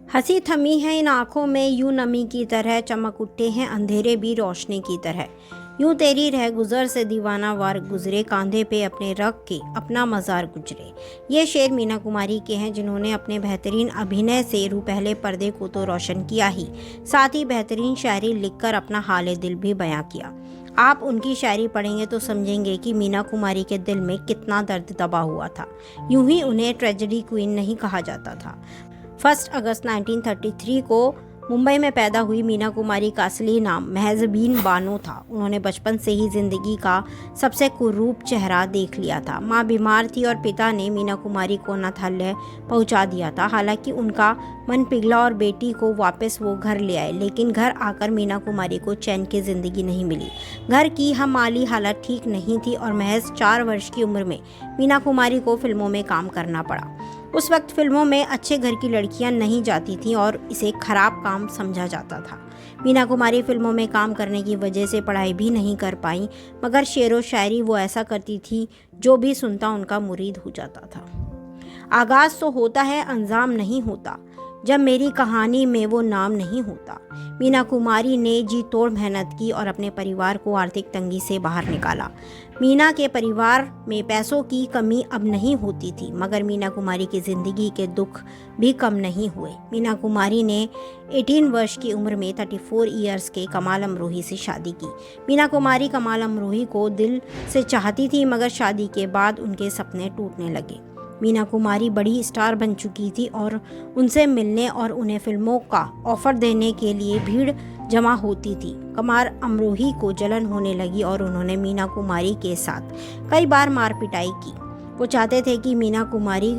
हंसी थमी है इन आँखों में, यूं नमी की तरह चमक उठे हैं अंधेरे भी रोशनी की तरह। यूं तेरी रह गुजर से दीवाना वार गुजरे, कांधे पे अपने रख के अपना मज़ार गुजरे। ये शेर मीना कुमारी के हैं, जिन्होंने अपने बेहतरीन अभिनय से पहले पर्दे को तो रोशन किया ही, साथ ही बेहतरीन शायरी लिखकर अपना हाल दिल भी बयां किया। आप उनकी शायरी पढ़ेंगे तो समझेंगे कि मीना कुमारी के दिल में कितना दर्द दबा हुआ था। यूं ही उन्हें ट्रेजेडी क्वीन नहीं कहा जाता था। 1 अगस्त 1933 को मुंबई में पैदा हुई मीना कुमारी का असली नाम महज़बीन बानो था। उन्होंने बचपन से ही जिंदगी का सबसे कुरूप चेहरा देख लिया था। माँ बीमार थी और पिता ने मीना कुमारी को अनाथालय पहुंचा दिया था। हालांकि उनका मन पिघला और बेटी को वापस वो घर ले आए, लेकिन घर आकर मीना कुमारी को चैन की जिंदगी नहीं मिली। घर की माली हालत ठीक नहीं थी और महज 4 वर्ष की उम्र में मीना कुमारी को फिल्मों में काम करना पड़ा। उस वक्त फिल्मों में अच्छे घर की लड़कियां नहीं जाती थीं और इसे खराब काम समझा जाता था। मीना कुमारी फिल्मों में काम करने की वजह से पढ़ाई भी नहीं कर पाई, मगर शेर व शायरी वो ऐसा करती थी जो भी सुनता उनका मुरीद हो जाता था। आगाज तो होता है, अंजाम नहीं होता, जब मेरी कहानी में वो नाम नहीं होता। मीना कुमारी ने जी तोड़ मेहनत की और अपने परिवार को आर्थिक तंगी से बाहर निकाला। मीना के परिवार में पैसों की कमी अब नहीं होती थी, मगर मीना कुमारी की ज़िंदगी के दुख भी कम नहीं हुए। मीना कुमारी ने 18 वर्ष की उम्र में 34 ईयर्स के कमाल अमरोही से शादी की। मीना कुमारी कमाल अमरोही को दिल से चाहती थी, मगर शादी के बाद उनके सपने टूटने लगे। मीना कुमारी बड़ी स्टार बन चुकी थी और उनसे मिलने और उन्हें फिल्मों का ऑफर देने के लिए भीड़ जमा होती थी। कमाल अमरोही को जलन होने लगी और उन्होंने मीना कुमारी के साथ कई बार मार पिटाई की। वो चाहते थे कि मीना कुमारी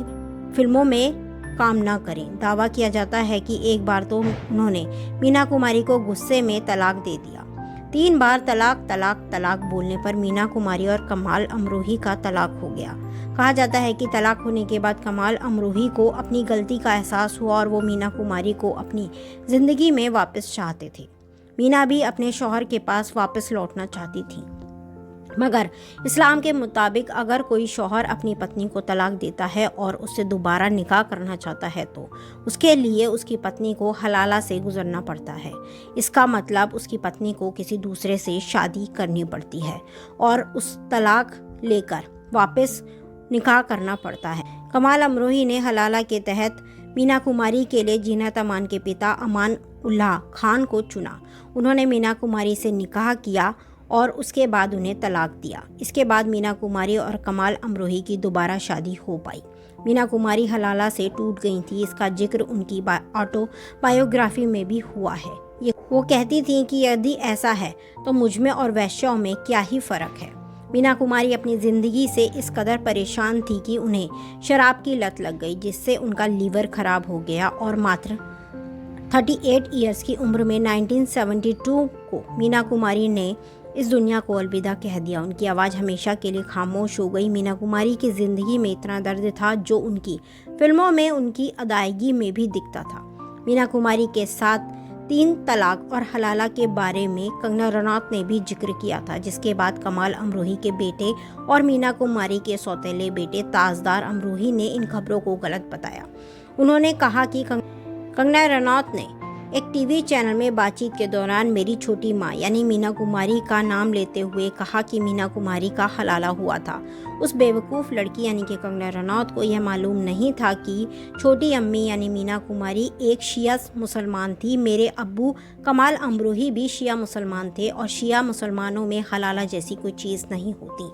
फिल्मों में काम ना करें। दावा किया जाता है कि एक बार तो उन्होंने मीना कुमारी को गुस्से में तलाक दे दिया। 3 बार तलाक तलाक तलाक बोलने पर मीना कुमारी और कमाल अमरोही का तलाक हो गया। कहा जाता है कि तलाक होने के बाद कमाल अमरोही को अपनी गलती का एहसास हुआ और वो मीना कुमारी को अपनी ज़िंदगी में वापस चाहते थे। मीना भी अपने शौहर के पास वापस लौटना चाहती थी, मगर इस्लाम के मुताबिक अगर कोई शौहर अपनी पत्नी को तलाक देता है और उससे दोबारा निकाह करना चाहता है तो उसके लिए उसकी पत्नी को हलाला से गुजरना पड़ता है। इसका मतलब उसकी पत्नी को किसी दूसरे से शादी करनी पड़ती है और उस तलाक लेकर वापस निकाह करना पड़ता है। कमाल अमरोही ने हलाला के तहत मीना कुमारी के लिए जीनत अमान के पिता अमान उल्लाह खान को चुना। उन्होंने मीना कुमारी से निकाह किया और उसके बाद उन्हें तलाक दिया। इसके बाद मीना कुमारी और कमाल अमरोही की दोबारा शादी हो पाई। मीना कुमारी हलाला से टूट गई थी। इसका जिक्र उनकी ऑटोबायोग्राफी में भी हुआ है। वो कहती थीं कि यदि ऐसा है तो मुझमें और वैश्याओं में क्या ही फ़र्क है। मीना कुमारी अपनी ज़िंदगी से इस कदर परेशान थी कि उन्हें शराब की लत लग गई, जिससे उनका लीवर खराब हो गया और मात्र 38 ईयर्स की उम्र में 1972 को मीना कुमारी ने इस दुनिया को अलविदा कह दिया। उनकी आवाज़ हमेशा के लिए खामोश हो गई। मीना कुमारी की ज़िंदगी में इतना दर्द था जो उनकी फिल्मों में उनकी अदायगी में भी दिखता था। मीना कुमारी के साथ 3 तलाक और हलाला के बारे में कंगना रनौत ने भी जिक्र किया था, जिसके बाद कमाल अमरोही के बेटे और मीना कुमारी के सौतेले बेटे ताजदार अमरोही ने इन खबरों को गलत बताया। उन्होंने कहा कि कंगना रनौत ने एक टीवी चैनल में बातचीत के दौरान मेरी छोटी माँ यानी मीना कुमारी का नाम लेते हुए कहा कि मीना कुमारी का हलाला हुआ था। उस बेवकूफ़ लड़की यानी कि कंगना रनौत को यह मालूम नहीं था कि छोटी अम्मी यानी मीना कुमारी एक शिया मुसलमान थी। मेरे अब्बू कमाल अमरोही भी शिया मुसलमान थे और शिया मुसलमानों में हलाला जैसी कोई चीज़ नहीं होती।